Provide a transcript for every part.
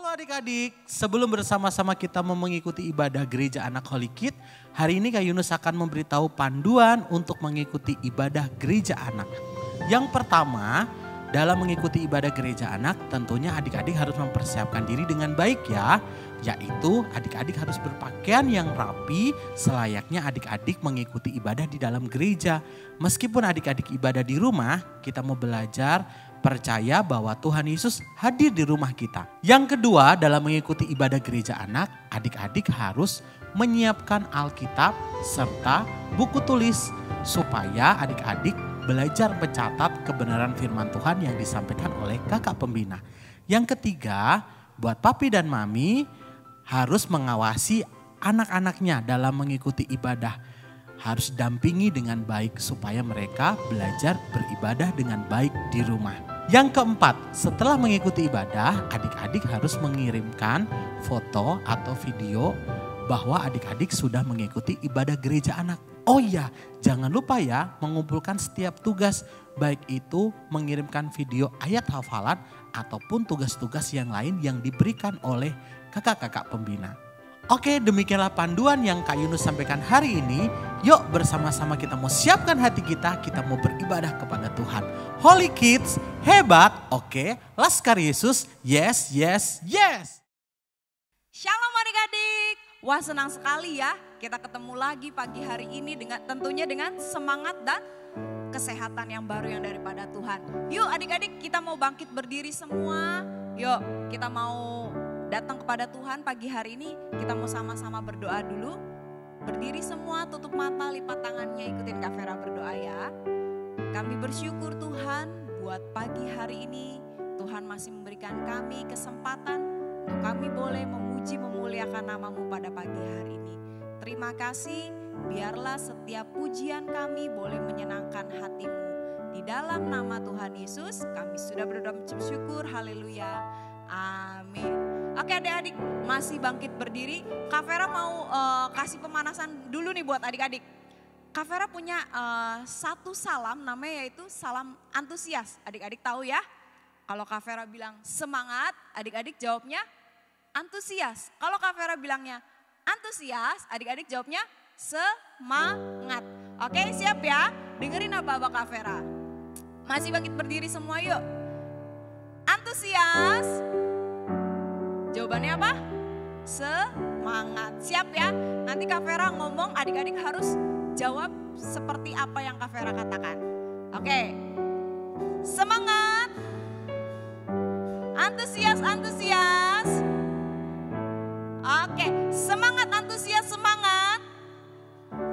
Halo adik-adik, sebelum bersama-sama kita mau mengikuti ibadah gereja anak Holy Kid, hari ini Kak Yunus akan memberitahu panduan untuk mengikuti ibadah gereja anak. Yang pertama, dalam mengikuti ibadah gereja anak tentunya adik-adik harus mempersiapkan diri dengan baik ya. Yaitu adik-adik harus berpakaian yang rapi selayaknya adik-adik mengikuti ibadah di dalam gereja. Meskipun adik-adik ibadah di rumah, kita mau belajar percaya bahwa Tuhan Yesus hadir di rumah kita. Yang kedua, dalam mengikuti ibadah gereja anak, adik-adik harus menyiapkan Alkitab serta buku tulis supaya adik-adik belajar mencatat kebenaran firman Tuhan yang disampaikan oleh kakak pembina. Yang ketiga, buat papi dan mami harus mengawasi anak-anaknya dalam mengikuti ibadah. Harus dampingi dengan baik supaya mereka belajar beribadah dengan baik di rumah. Yang keempat, setelah mengikuti ibadah, adik-adik harus mengirimkan foto atau video bahwa adik-adik sudah mengikuti ibadah gereja anak. Oh iya, jangan lupa ya mengumpulkan setiap tugas, baik itu mengirimkan video ayat hafalan ataupun tugas-tugas yang lain yang diberikan oleh kakak-kakak pembina. Oke, demikianlah panduan yang Kak Yunus sampaikan hari ini. Yuk bersama-sama kita mau siapkan hati kita mau beribadah kepada Tuhan. Holy Kids, hebat, oke, Laskar Yesus, yes, yes, yes. Shalom adik-adik, wah senang sekali ya kita ketemu lagi pagi hari ini tentunya dengan semangat dan kesehatan yang baru yang daripada Tuhan. Yuk adik-adik kita mau bangkit berdiri semua, yuk kita mau datang kepada Tuhan pagi hari ini, kita mau sama-sama berdoa dulu. Berdiri semua, tutup mata, lipat tangannya, ikutin Kak Vera berdoa ya. Kami bersyukur Tuhan buat pagi hari ini, Tuhan masih memberikan kami kesempatan untuk kami boleh memuji memuliakan namamu pada pagi hari ini. Terima kasih, biarlah setiap pujian kami boleh menyenangkan hatimu. Di dalam nama Tuhan Yesus kami sudah berdoa bersyukur, haleluya, amin. Oke adik-adik masih bangkit berdiri. Kak Vera mau kasih pemanasan dulu nih buat adik-adik. Kak Vera punya satu salam namanya yaitu salam antusias. Adik-adik tahu ya. Kalau Kak Vera bilang semangat, adik-adik jawabnya antusias. Kalau Kak Vera bilangnya antusias, adik-adik jawabnya semangat. Oke siap ya, dengerin apa Kak Vera. Masih bangkit berdiri semua yuk. Antusias. Jawabannya apa? Semangat. Siap ya? Nanti Kak Vera ngomong, adik-adik harus jawab seperti apa yang Kak Vera katakan. Oke. Semangat. Antusias, antusias. Oke, semangat, antusias, semangat.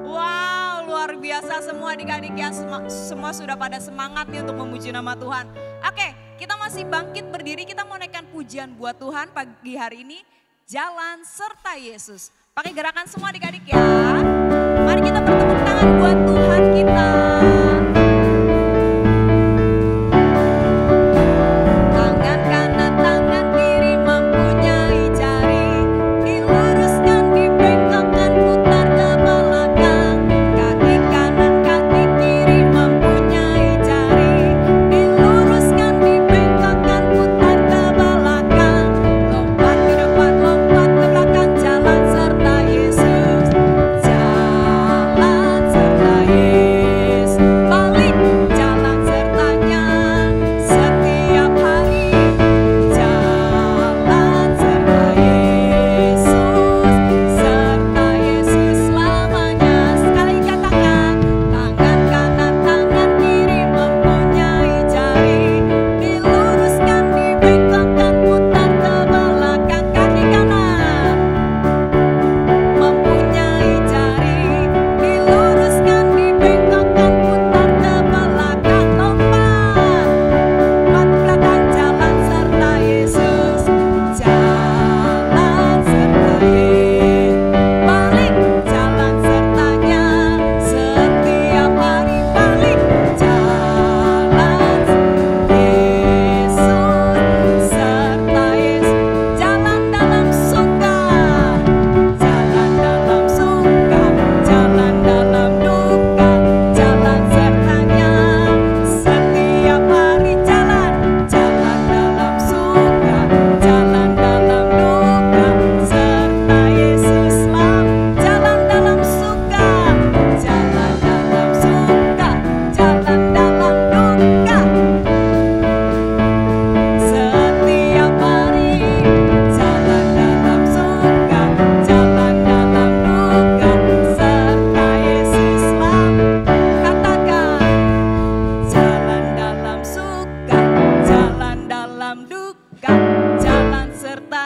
Wow, luar biasa semua adik-adik ya. Semua sudah pada semangat nih untuk memuji nama Tuhan. Oke. Kita masih bangkit berdiri, kita mau naikkan pujian buat Tuhan pagi hari ini. Jalan serta Yesus. Pakai gerakan semua adik-adik ya. Mari kita bertepuk tangan buat Tuhan kita. Tangan kanan, tangan kiri mempunyai jari. Diluruskan, dibengkokkan, putar ke belakang. Kaki kanan, kaki kiri mempunyai jari. Diluruskan, dibengkokkan, putar ke belakang. Lompat ke depan, lompat ke belakang, jalan serta Yesus. Jalan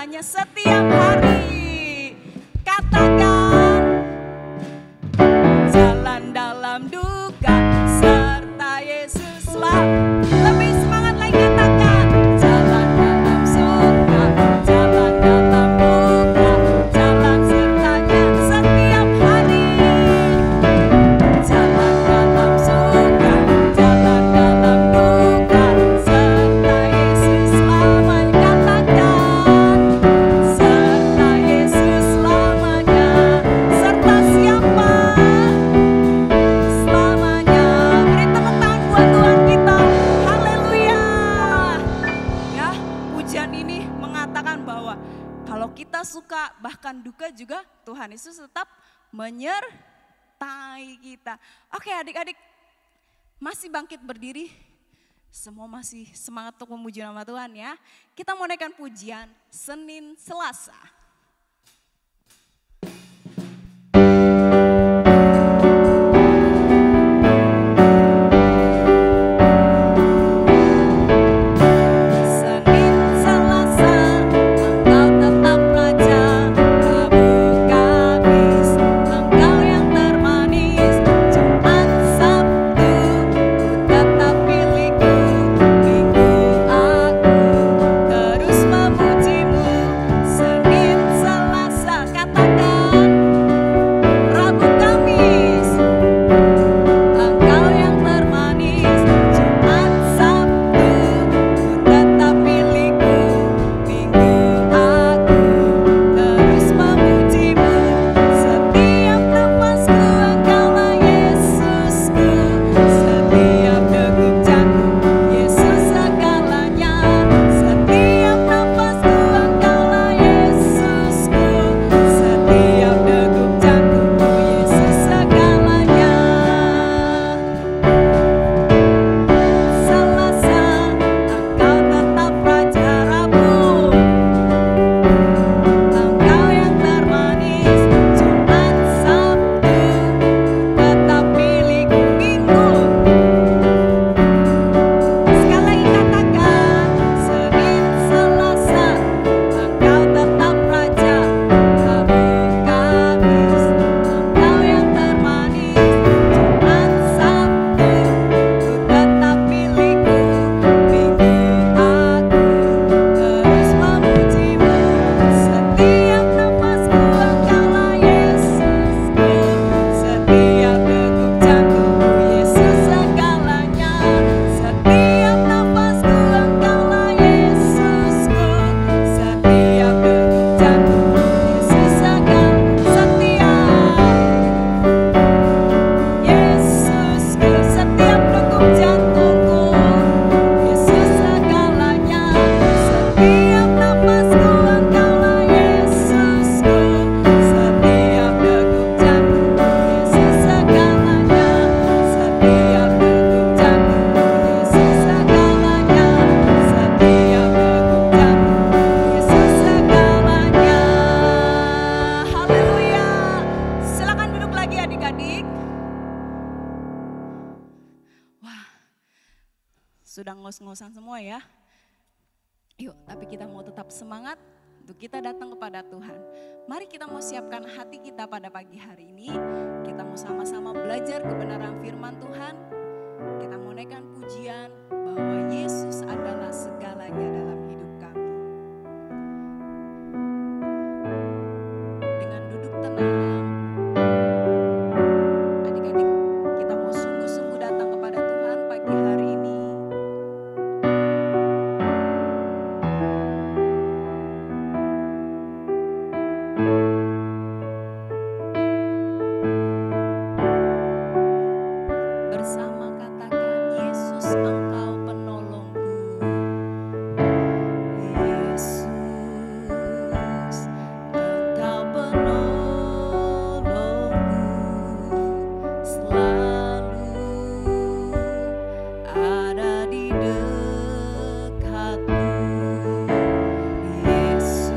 segalanya setiap hari. Katakan, jalan dalam duka serta Yesuslah. Lebih semangat lagi, katakan, jalan dalam suka, jalan dalam duka, jalan sertanya setiap hari. Jalan dalam suka, jalan dalam duka, serta Yesus selamanya. Katakan, serta Yesus selamanya. Serta siapa? Selamanya. Beri tepuk tangan buat Tuhan kita. Haleluya. Ya, pujian ini mengatakan bahwa kalau kita suka bahkan duka juga Tuhan Yesus tetap menyertai kita. Oke adik-adik, masih bangkit berdiri. Semua masih semangat untuk memuji nama Tuhan ya. Kita mau naikkan pujian Senin Selasa. Senin Selasa, Engkau tetap Raja, Rabu Kamis, Engkau yang termanis, Jumat Sabtu, Ku tetap milikku, Minggu aku terus memujimu. Senin Selasa, katakan, Rabu Kamis, Engkau yang termanis, Jumat Sabtu, Ku tetap milikku, Minggu aku terus memujimu. Setiap nafasku Engkaulah Yesusku, setiap degup jantung Yesus segalanya. Setiap nafasku Engkaulah Yesusku, setiap degup jantungku Yesus segalanya. Selasa, Engkau tetap Raja. Rabu, Engkau yang termanis, Jumat Sabtu, tetap milikku. Minggu, sekali lagi katakan, Senin Selasa, Engkau tetap Raja. Rabu Kamis, Engkau yang termanis, Jumat Sabtu, Ku tetap milikku, Minggu aku terus memujimu. Setiap nafasku Engkaulah Yesusku, setiap degup jantungku Yesus segalanya. Setiap nafasku Engkaulah Yesusku, setiap degup jantungku Yesus setiap Yesusku, setiap degup jantungku Yesus segalanya. Setiap nafasku Engkaulah Yesusku, setiap degup jantungku Yesus segalanya. Setiap degup jantungku Yesus segalanya. Setiap degup jantungku Yesus segalanya. Haleluya. Silakan duduk lagi adik-adik. Wah, sudah ngos-ngosan semua ya. Yuk, tapi kita mau tetap semangat untuk kita datang kepada Tuhan. Mari kita mau siapkan hati kita pada pagi hari ini. Kita mau sama-sama belajar kebenaran firman Tuhan. Kita mau naikkan pujian bahwa Yesus adalah segalanya dalam hidup kami. Dengan duduk tenang, adik-adik, kita mau sungguh-sungguh datang kepada Tuhan pagi hari ini. Bersama katakan, Yesus Engkau penolongku. Yesus Engkau penolongku, selalu ada di dekatku. Yesus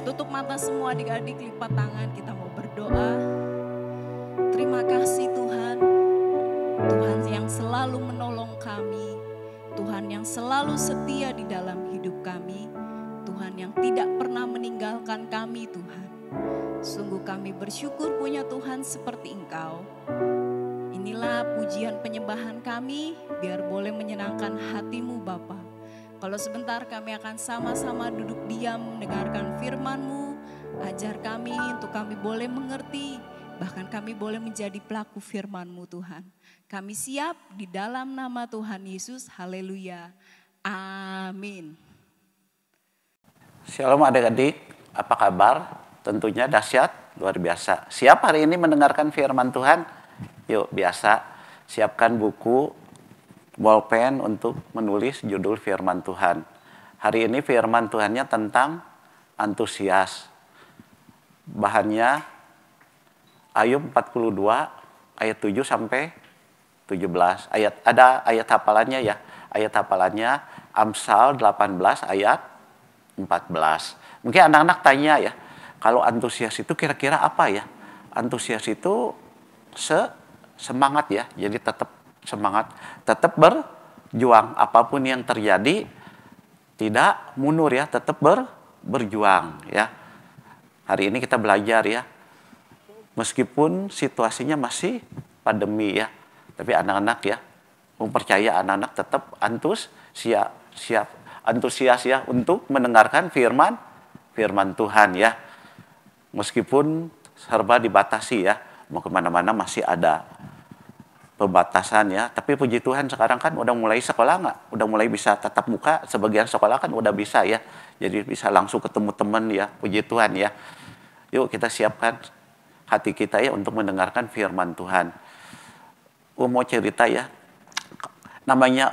Tutup mata semua adik-adik, lipat tangan, kita mau berdoa. Terima kasih Tuhan, Tuhan yang selalu menolong kami, Tuhan yang selalu setia di dalam hidup kami, Tuhan yang tidak pernah meninggalkan kami Tuhan. Sungguh kami bersyukur punya Tuhan seperti Engkau. Inilah pujian penyembahan kami, biar boleh menyenangkan hati-Mu Bapa. Kalau sebentar kami akan sama-sama duduk diam mendengarkan firman-Mu, ajar kami untuk kami boleh mengerti, bahkan kami boleh menjadi pelaku firman-Mu Tuhan. Kami siap di dalam nama Tuhan Yesus, haleluya, amin. Shalom adik-adik, apa kabar? Tentunya dahsyat, luar biasa. Siap hari ini mendengarkan firman Tuhan? Yuk biasa, siapkan buku, bolpen untuk menulis judul firman Tuhan. Hari ini firman Tuhannya tentang antusias. Bahannya Ayub 42 ayat 7 sampai 17. Ada ayat hafalannya ya. Ayat hafalannya Amsal 18 ayat 14. Mungkin anak-anak tanya ya, kalau antusias itu kira-kira apa ya? Antusias itu semangat ya. Jadi tetap semangat, tetap berjuang, apapun yang terjadi tidak mundur ya, tetap berjuang ya. Hari ini kita belajar ya, meskipun situasinya masih pandemi ya, tapi anak-anak ya, mempercaya anak-anak tetap antusias ya untuk mendengarkan firman Tuhan ya. Meskipun serba dibatasi ya, mau kemana-mana masih ada pembatasan ya, tapi puji Tuhan sekarang kan udah mulai sekolah nggak? Udah mulai bisa tatap muka, sebagian sekolah kan udah bisa ya, jadi bisa langsung ketemu teman ya, puji Tuhan ya. Yuk kita siapkan hati kita ya untuk mendengarkan firman Tuhan. Mau cerita ya, namanya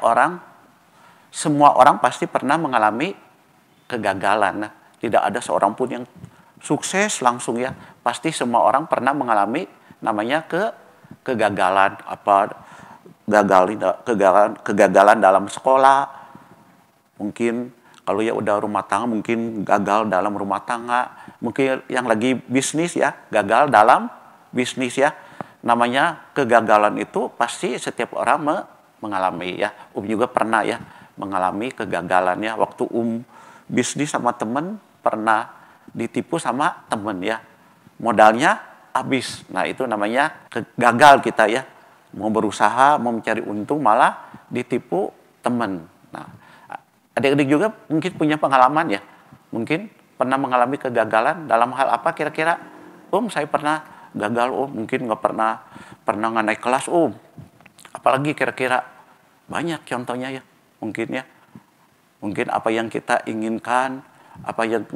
semua orang pasti pernah mengalami kegagalan. Nah, tidak ada seorang pun yang sukses langsung ya, pasti semua orang pernah mengalami namanya kegagalan, kegagalan dalam sekolah, mungkin kalau ya udah rumah tangga mungkin gagal dalam rumah tangga, mungkin yang lagi bisnis ya gagal dalam bisnis ya. Namanya kegagalan itu pasti setiap orang mengalami ya. Juga pernah ya mengalami kegagalan ya, waktu bisnis sama temen pernah ditipu sama temen ya, modalnya habis. Nah itu namanya gagal kita ya. Mau berusaha, mau mencari untung malah ditipu teman. Nah, adik-adik juga mungkin punya pengalaman ya. Mungkin pernah mengalami kegagalan dalam hal apa kira-kira? Saya pernah gagal, mungkin nggak pernah nggak naik kelas, Apalagi kira-kira? Banyak contohnya ya. Mungkin ya. Mungkin apa yang kita inginkan, apa yang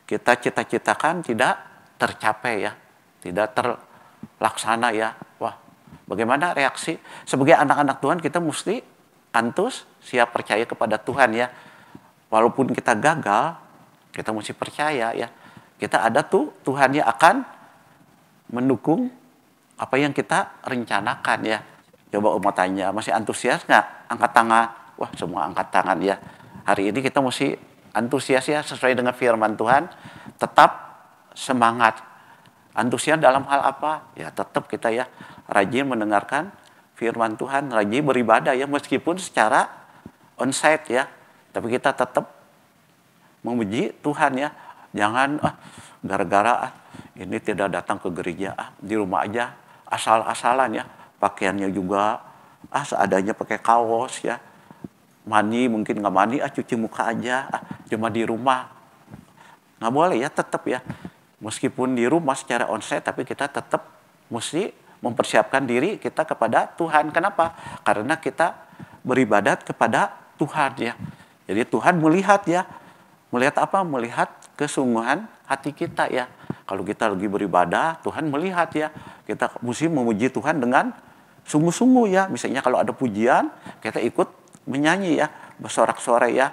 kita cita-citakan tidak tercapai ya. Tidak terlaksana ya. Wah, bagaimana reaksi? Sebagai anak-anak Tuhan kita mesti siap percaya kepada Tuhan ya. Walaupun kita gagal, kita mesti percaya ya. Kita ada Tuhan yang akan mendukung apa yang kita rencanakan ya. Coba mau tanya, masih antusias nggak? Angkat tangan. Wah, semua angkat tangan ya. Hari ini kita mesti antusias ya, sesuai dengan firman Tuhan. Tetap semangat. Antusias dalam hal apa? Ya tetap kita ya rajin mendengarkan firman Tuhan, rajin beribadah ya, meskipun secara onsite ya. Tapi kita tetap memuji Tuhan ya. Jangan gara-gara ini tidak datang ke gereja, di rumah aja asal-asalan ya. Pakaiannya juga seadanya pakai kaos ya. Mandi mungkin nggak mandi, cuci muka aja, cuma di rumah. Nggak boleh ya, tetap ya. Meskipun di rumah secara onsite, tapi kita tetap mesti mempersiapkan diri kita kepada Tuhan. Kenapa? Karena kita beribadat kepada Tuhan ya. Jadi Tuhan melihat ya. Melihat apa? Melihat kesungguhan hati kita ya. Kalau kita lagi beribadah, Tuhan melihat ya. Kita mesti memuji Tuhan dengan sungguh-sungguh ya. Misalnya kalau ada pujian, kita ikut menyanyi ya. Bersorak-sorai ya.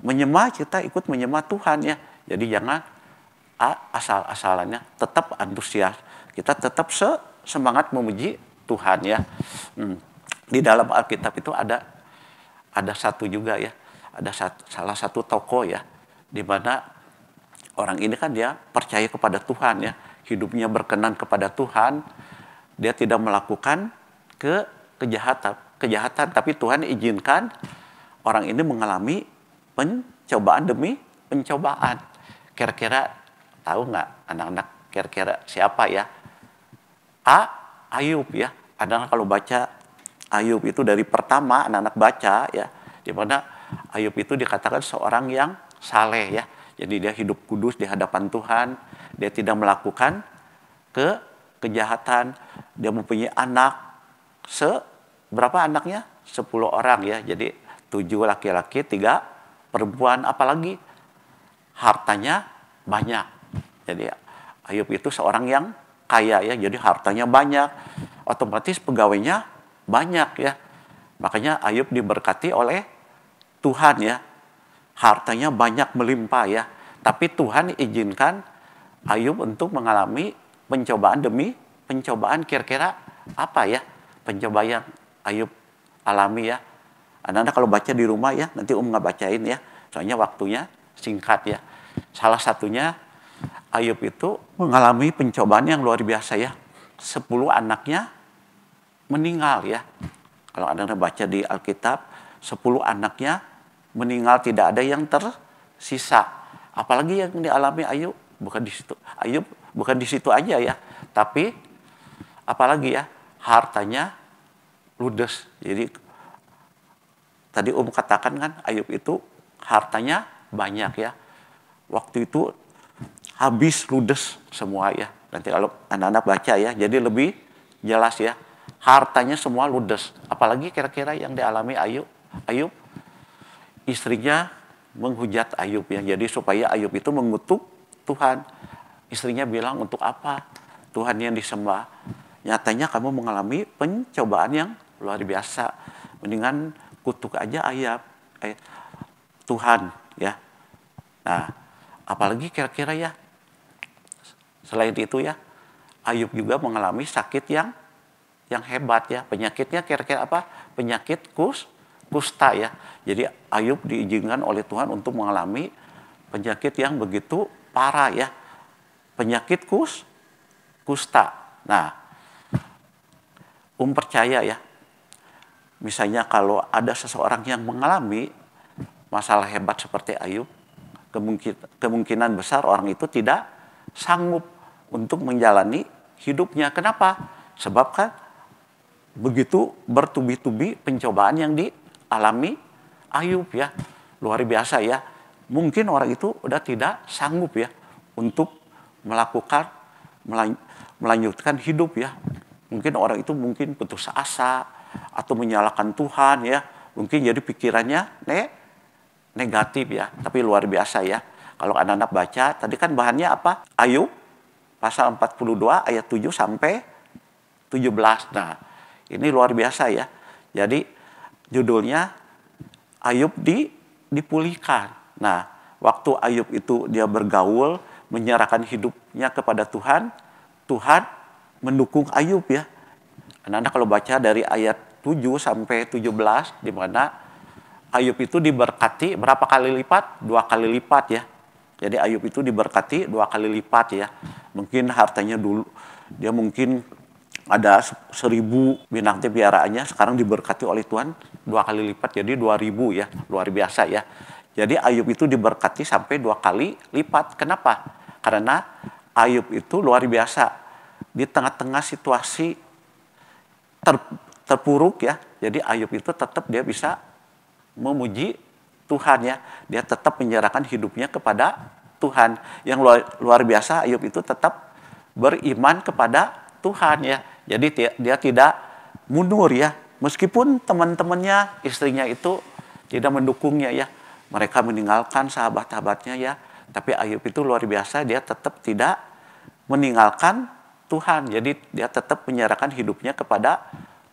Menyembah, kita ikut menyembah Tuhan ya. Jadi jangan asal-asalannya, tetap antusias. Kita tetap semangat memuji Tuhan ya. Di dalam Alkitab itu ada satu juga ya. Ada salah satu tokoh ya, di mana Orang ini kan dia percaya kepada Tuhan ya, hidupnya berkenan kepada Tuhan, dia tidak melakukan kejahatan, tapi Tuhan izinkan orang ini mengalami pencobaan demi pencobaan. Kira-kira tahu nggak anak-anak kira-kira siapa ya? Ayub ya. Anak-anak kalau baca Ayub itu dari pertama anak-anak baca ya, di mana Ayub itu dikatakan seorang yang saleh ya. Jadi dia hidup kudus di hadapan Tuhan, dia tidak melakukan kejahatan, dia mempunyai anak, berapa anaknya? 10 orang ya, jadi 7 laki-laki, 3 perempuan, apalagi hartanya banyak. Jadi Ayub itu seorang yang kaya ya, jadi hartanya banyak, otomatis pegawainya banyak ya. Makanya Ayub diberkati oleh Tuhan ya. Hartanya banyak melimpah ya. Tapi Tuhan izinkan Ayub untuk mengalami pencobaan demi pencobaan. Kira-kira apa ya pencobaan yang Ayub alami ya. Anak-anak kalau baca di rumah ya, nanti nggak bacain ya. Soalnya waktunya singkat ya. Salah satunya Ayub itu mengalami pencobaan yang luar biasa ya. 10 anaknya meninggal ya. Kalau anak-anak baca di Alkitab, 10 anaknya meninggal, tidak ada yang tersisa. Apalagi yang dialami Ayub, bukan di situ. Ayub bukan di situ aja ya, tapi apalagi ya, hartanya ludes. Jadi tadi katakan kan Ayub itu hartanya banyak ya. Waktu itu habis ludes semua ya. Nanti kalau anak-anak baca ya, jadi lebih jelas ya. Hartanya semua ludes. Apalagi kira-kira yang dialami Ayub. Istrinya menghujat Ayub ya. Jadi supaya Ayub itu mengutuk Tuhan. Istrinya bilang, untuk apa Tuhan yang disembah? Nyatanya kamu mengalami pencobaan yang luar biasa. Mendingan kutuk aja Tuhan ya. Nah, apalagi kira-kira ya. Selain itu ya, Ayub juga mengalami sakit yang hebat ya. Penyakitnya kira-kira apa? Penyakit kusta ya. Jadi Ayub diizinkan oleh Tuhan untuk mengalami penyakit yang begitu parah ya. Penyakit kusta. Nah, percaya ya. Misalnya kalau ada seseorang yang mengalami masalah hebat seperti Ayub, kemungkinan besar orang itu tidak sanggup untuk menjalani hidupnya. Kenapa? Sebab kan begitu bertubi-tubi pencobaan yang dialami Ayub ya. Luar biasa ya. Mungkin orang itu udah tidak sanggup ya untuk melanjutkan hidup ya. Mungkin orang itu putus asa atau menyalahkan Tuhan ya. Mungkin jadi pikirannya negatif ya. Tapi luar biasa ya. Kalau anak-anak baca, tadi kan bahannya apa? Ayub pasal 42 ayat 7 sampai 17. Nah, ini luar biasa ya. Jadi judulnya Ayub dipulihkan. Nah, waktu Ayub itu dia bergaul, menyerahkan hidupnya kepada Tuhan, Tuhan mendukung Ayub ya. Anak-anak kalau baca dari ayat 7 sampai 17, di mana Ayub itu diberkati berapa kali lipat? 2 kali lipat ya. Jadi Ayub itu diberkati 2 kali lipat ya. Mungkin hartanya dulu dia mungkin ada 1000 binatang piaraannya, sekarang diberkati oleh Tuhan 2 kali lipat, jadi 2000 ya. Luar biasa ya. Jadi Ayub itu diberkati sampai 2 kali lipat. Kenapa? Karena Ayub itu luar biasa. Di tengah-tengah situasi terpuruk ya. Jadi Ayub itu tetap dia bisa memuji Tuhan ya. Dia tetap menyerahkan hidupnya kepada Tuhan. Yang luar biasa, Ayub itu tetap beriman kepada Tuhan ya. Jadi dia tidak mundur ya. Meskipun teman-temannya, istrinya itu tidak mendukungnya ya. Mereka meninggalkan sahabat-sahabatnya ya. Tapi Ayub itu luar biasa, dia tetap tidak meninggalkan Tuhan. Jadi dia tetap menyerahkan hidupnya kepada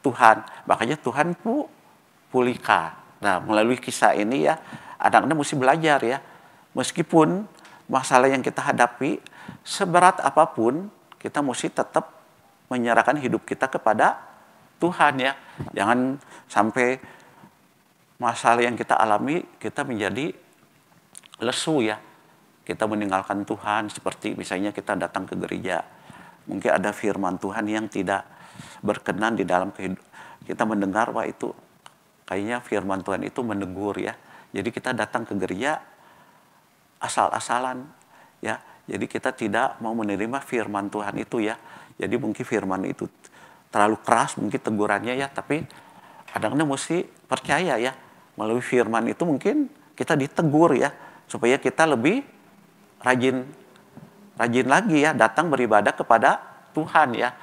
Tuhan. Makanya Tuhan pulihkan. Nah, melalui kisah ini ya, anak-anak mesti belajar ya. Meskipun masalah yang kita hadapi seberat apapun, kita mesti tetap menyerahkan hidup kita kepada Tuhan ya. Jangan sampai masalah yang kita alami kita menjadi lesu ya. kita meninggalkan Tuhan, seperti misalnya kita datang ke gereja, mungkin ada firman Tuhan yang tidak berkenan di dalam kehidupan. Kita mendengar, wah itu kayaknya firman Tuhan itu menegur ya. Jadi kita datang ke gereja asal-asalan ya. Jadi kita tidak mau menerima firman Tuhan itu ya. Jadi mungkin firman itu terlalu keras mungkin tegurannya ya, tapi kadang-kadang mesti percaya ya. Melalui firman itu mungkin kita ditegur ya, supaya kita lebih rajin lagi ya datang beribadah kepada Tuhan ya.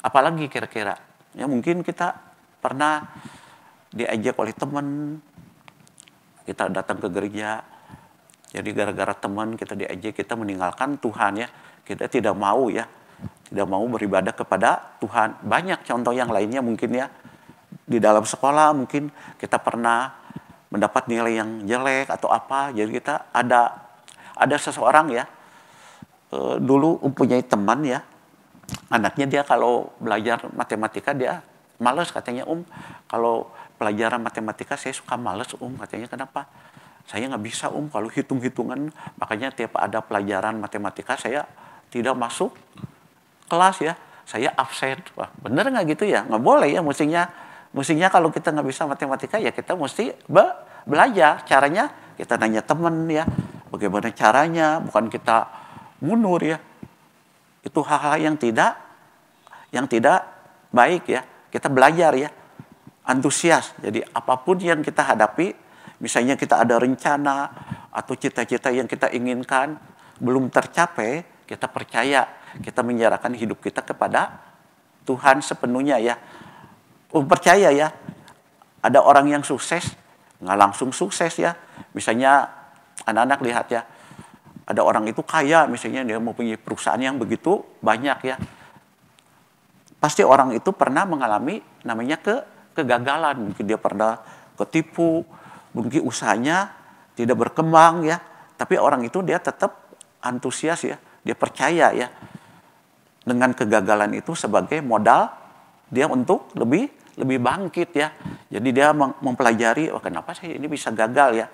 Apalagi kira-kira ya, mungkin kita pernah diajak oleh teman, kita datang ke gereja, jadi gara-gara teman kita diajak, kita meninggalkan Tuhan ya, kita tidak mau ya, tidak mau beribadah kepada Tuhan. Banyak contoh yang lainnya mungkin ya, di dalam sekolah mungkin kita pernah mendapat nilai yang jelek atau apa, jadi kita ada seseorang ya, dulu mempunyai teman ya, anaknya dia kalau belajar matematika dia males katanya, kalau pelajaran matematika saya suka males katanya. Kenapa? Saya nggak bisa kalau hitung-hitungan, makanya tiap ada pelajaran matematika saya tidak masuk kelas ya, saya absen. Wah, bener nggak gitu ya? Nggak boleh ya, mestinya kalau kita nggak bisa matematika ya kita mesti belajar. Caranya kita nanya teman ya, bagaimana caranya, bukan kita mundur ya. Itu hal-hal yang tidak baik ya. Kita belajar ya, antusias. Jadi apapun yang kita hadapi, misalnya kita ada rencana atau cita-cita yang kita inginkan belum tercapai, kita percaya, kita menyerahkan hidup kita kepada Tuhan sepenuhnya ya. Percaya ya, ada orang yang sukses nggak langsung sukses ya. Misalnya anak-anak lihat ya, ada orang itu kaya, misalnya dia mempunyai perusahaan yang begitu banyak ya. Pasti orang itu pernah mengalami namanya kegagalan. Mungkin dia pernah ketipu, mungkin usahanya tidak berkembang ya. Tapi orang itu dia tetap antusias ya, dia percaya ya. Dengan kegagalan itu sebagai modal dia untuk lebih bangkit ya. Jadi dia mempelajari, kenapa saya ini bisa gagal ya.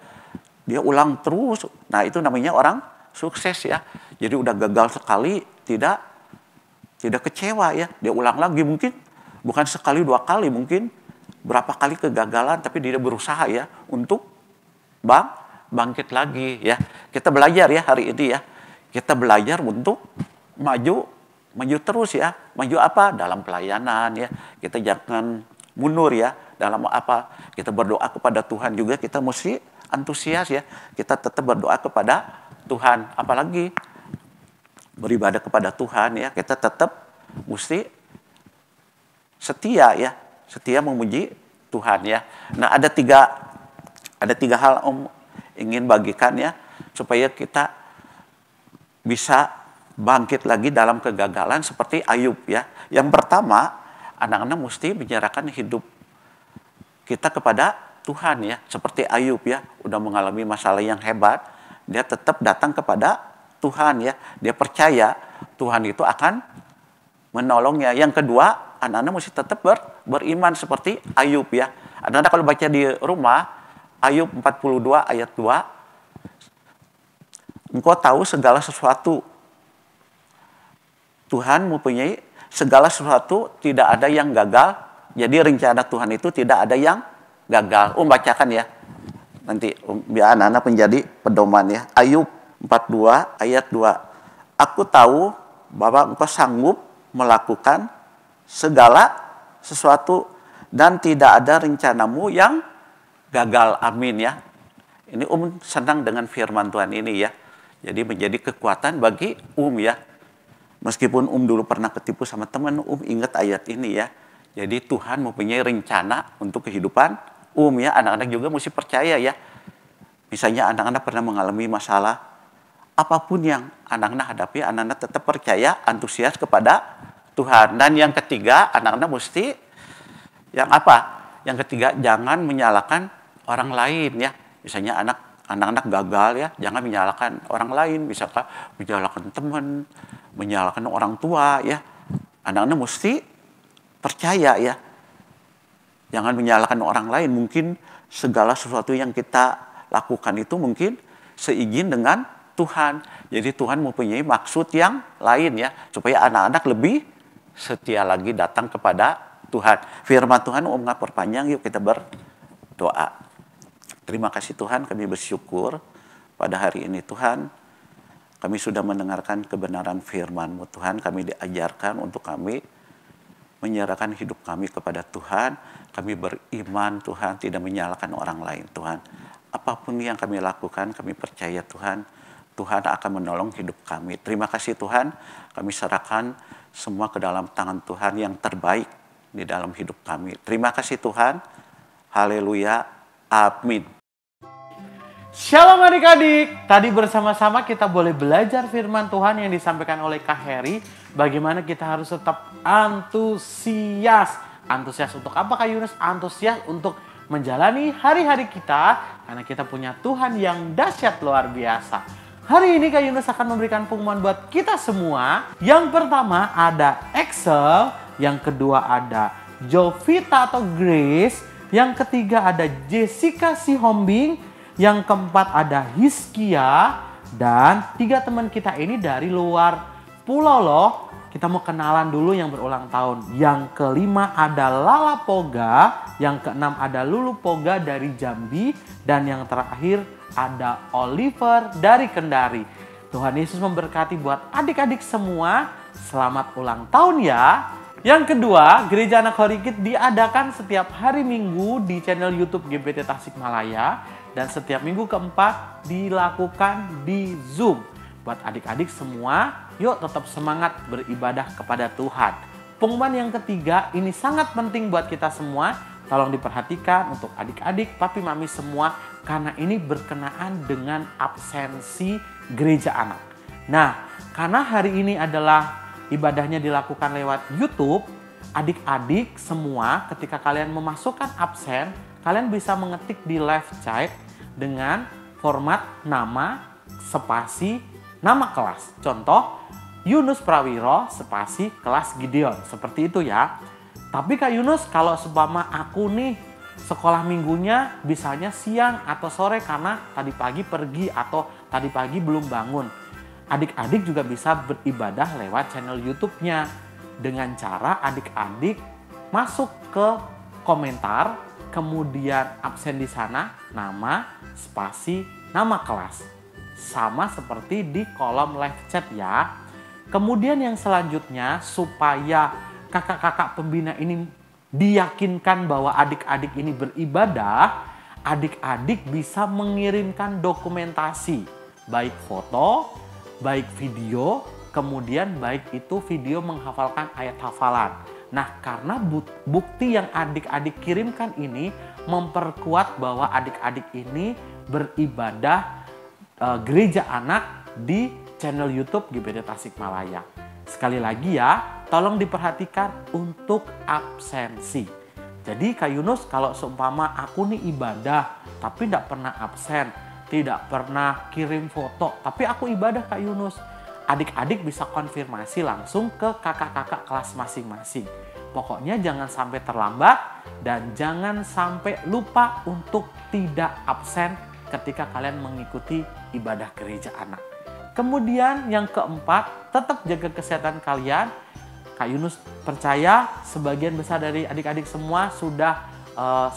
Dia ulang terus. Nah itu namanya orang sukses ya. Jadi udah gagal sekali tidak kecewa ya. Dia ulang lagi, mungkin bukan sekali dua kali, mungkin berapa kali kegagalan, tapi dia berusaha ya untuk bangkit lagi ya. Kita belajar ya hari ini ya. Kita belajar untuk maju terus ya. Maju apa? Dalam pelayanan ya. Kita jangan mundur ya. Dalam apa? Kita berdoa kepada Tuhan juga, kita mesti antusias ya. Kita tetap berdoa kepada Tuhan. Apalagi beribadah kepada Tuhan ya, kita tetap mesti setia ya, setia memuji Tuhan ya. Nah ada tiga hal ingin bagikan ya, supaya kita bisa bangkit lagi dalam kegagalan seperti Ayub ya. Yang pertama, anak-anak mesti menyerahkan hidup kita kepada Tuhan ya, seperti Ayub ya, udah mengalami masalah yang hebat, dia tetap datang kepada Tuhan ya, dia percaya Tuhan itu akan menolongnya. Yang kedua, anak-anak mesti tetap beriman seperti Ayub ya. Anak-anak kalau baca di rumah, Ayub 42 ayat 2, engkau tahu segala sesuatu. Tuhan mempunyai segala sesuatu, tidak ada yang gagal. Jadi rencana Tuhan itu tidak ada yang gagal. Bacakan ya. Nanti biar anak-anak menjadi pedoman ya. Ayub 42 ayat 2. Aku tahu bahwa engkau sanggup melakukan segala sesuatu dan tidak ada rencanamu yang gagal. Amin ya. Ini senang dengan firman Tuhan ini ya. Jadi menjadi kekuatan bagi ya. Meskipun dulu pernah ketipu sama teman, ingat ayat ini ya. Jadi Tuhan mempunyai rencana untuk kehidupan ya. Anak-anak juga mesti percaya ya. Misalnya anak-anak pernah mengalami masalah, apapun yang anak-anak hadapi, anak-anak tetap percaya, antusias kepada Tuhan. Dan yang ketiga, anak-anak mesti yang apa? Yang ketiga, jangan menyalahkan orang lain ya. Misalnya anak-anak gagal ya, jangan menyalahkan orang lain, misalkan menyalahkan teman, menyalahkan orang tua ya. Anak-anak mesti percaya ya. Jangan menyalahkan orang lain. Mungkin segala sesuatu yang kita lakukan itu mungkin seizin dengan Tuhan. Jadi Tuhan mempunyai maksud yang lain ya, supaya anak-anak lebih setia lagi datang kepada Tuhan. Firman Tuhan nggak perpanjang, yuk kita berdoa. Terima kasih Tuhan, kami bersyukur pada hari ini Tuhan. Kami sudah mendengarkan kebenaran firman-Mu Tuhan. Kami diajarkan untuk kami menyerahkan hidup kami kepada Tuhan. Kami beriman Tuhan, tidak menyalahkan orang lain Tuhan. Apapun yang kami lakukan, kami percaya Tuhan, Tuhan akan menolong hidup kami. Terima kasih Tuhan, kami serahkan semua ke dalam tangan Tuhan yang terbaik di dalam hidup kami. Terima kasih Tuhan, haleluya, amin. Shalom adik-adik, tadi bersama-sama kita boleh belajar firman Tuhan yang disampaikan oleh Kak Heri. Bagaimana kita harus tetap antusias. Antusias untuk apa Kak Yunus? Antusias untuk menjalani hari-hari kita, karena kita punya Tuhan yang dahsyat luar biasa. Hari ini Kak Yunus akan memberikan pengumuman buat kita semua. Yang pertama ada Excel, yang kedua ada Jovita atau Grace, yang ketiga ada Jessica Sihombing, yang keempat ada Hiskia, dan 3 teman kita ini dari luar pulau loh. Kita mau kenalan dulu yang berulang tahun. Yang kelima ada Lala Poga, yang keenam ada Lulu Poga dari Jambi, dan yang terakhir ada Oliver dari Kendari. Tuhan Yesus memberkati buat adik-adik semua. Selamat ulang tahun ya. Yang kedua, Gereja Anak Holy Kids diadakan setiap hari Minggu di channel YouTube GBT Tasikmalaya, dan setiap minggu keempat dilakukan di Zoom. Buat adik-adik semua, yuk tetap semangat beribadah kepada Tuhan. Pengumuman yang ketiga ini sangat penting buat kita semua. Tolong diperhatikan untuk adik-adik, papi, mami semua, karena ini berkenaan dengan absensi gereja anak. Nah, karena hari ini adalah ibadahnya dilakukan lewat YouTube, adik-adik semua ketika kalian memasukkan absen, kalian bisa mengetik di live chat dengan format nama, spasi, nama kelas. Contoh, Yunus Prawiro spasi kelas Gideon. Seperti itu ya. Tapi Kak Yunus, kalau seumpama aku nih sekolah minggunya bisanya siang atau sore karena tadi pagi pergi atau tadi pagi belum bangun. Adik-adik juga bisa beribadah lewat channel YouTube-nya. Dengan cara adik-adik masuk ke komentar, kemudian absen di sana, nama, spasi, nama kelas. Sama seperti di kolom live chat ya. Kemudian yang selanjutnya, supaya kakak-kakak pembina ini diyakinkan bahwa adik-adik ini beribadah, adik-adik bisa mengirimkan dokumentasi, baik foto, baik video, kemudian baik itu video menghafalkan ayat hafalan. Nah, karena bukti yang adik-adik kirimkan ini memperkuat bahwa adik-adik ini beribadah gereja anak di channel YouTube GBT Tasikmalaya. Sekali lagi ya, tolong diperhatikan untuk absensi. Jadi Kak Yunus, kalau seumpama aku nih ibadah tapi tidak pernah absen, tidak pernah kirim foto, tapi aku ibadah Kak Yunus, adik-adik bisa konfirmasi langsung ke kakak-kakak kelas masing-masing. Pokoknya jangan sampai terlambat dan jangan sampai lupa untuk tidak absen ketika kalian mengikuti ibadah gereja anak. Kemudian yang keempat, tetap jaga kesehatan kalian. Kak Yunus percaya sebagian besar dari adik-adik semua sudah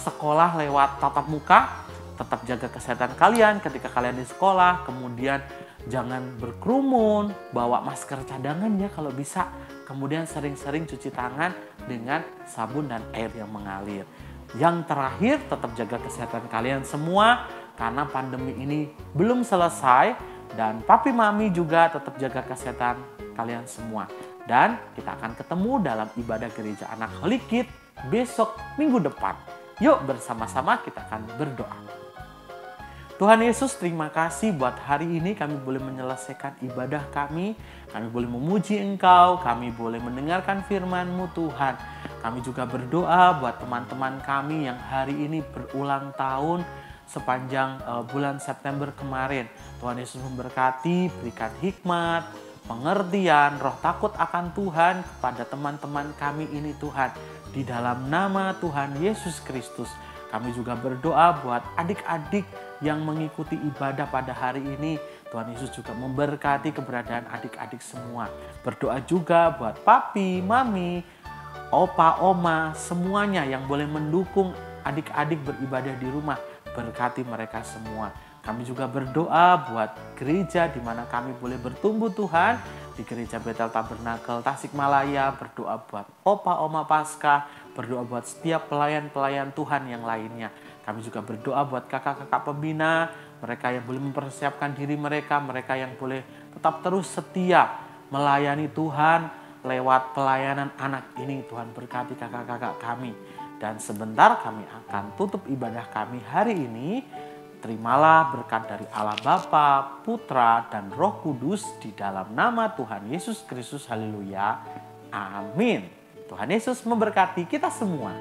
sekolah lewat tatap muka. Tetap jaga kesehatan kalian ketika kalian di sekolah. Kemudian jangan berkerumun, bawa masker cadangan ya kalau bisa. Kemudian sering-sering cuci tangan dengan sabun dan air yang mengalir. Yang terakhir, tetap jaga kesehatan kalian semua karena pandemi ini belum selesai, dan papi mami juga tetap jaga kesehatan kalian semua. Dan kita akan ketemu dalam ibadah gereja anak Holy Kids besok minggu depan. Yuk bersama-sama kita akan berdoa. Tuhan Yesus, terima kasih buat hari ini kami boleh menyelesaikan ibadah kami boleh memuji Engkau, kami boleh mendengarkan firman-Mu Tuhan. Kami juga berdoa buat teman-teman kami yang hari ini berulang tahun sepanjang bulan September kemarin. Tuhan Yesus memberkati, berikan hikmat, pengertian, roh takut akan Tuhan kepada teman-teman kami ini Tuhan. Di dalam nama Tuhan Yesus Kristus, kami juga berdoa buat adik-adik yang mengikuti ibadah pada hari ini. Tuhan Yesus juga memberkati keberadaan adik-adik semua. Berdoa juga buat papi, mami, opa, oma, semuanya yang boleh mendukung adik-adik beribadah di rumah. Berkati mereka semua. Kami juga berdoa buat gereja di mana kami boleh bertumbuh Tuhan. Di Gereja Bethel Tabernakel Tasikmalaya, berdoa buat Opa Oma Paskah, berdoa buat setiap pelayan-pelayan Tuhan yang lainnya. Kami juga berdoa buat kakak-kakak pembina, mereka yang boleh mempersiapkan diri mereka yang boleh tetap terus setia melayani Tuhan lewat pelayanan anak ini. Tuhan berkati kakak-kakak kami. Dan sebentar kami akan tutup ibadah kami hari ini. Terimalah berkat dari Allah Bapa, Putra, dan Roh Kudus di dalam nama Tuhan Yesus Kristus. Haleluya. Amin. Tuhan Yesus memberkati kita semua.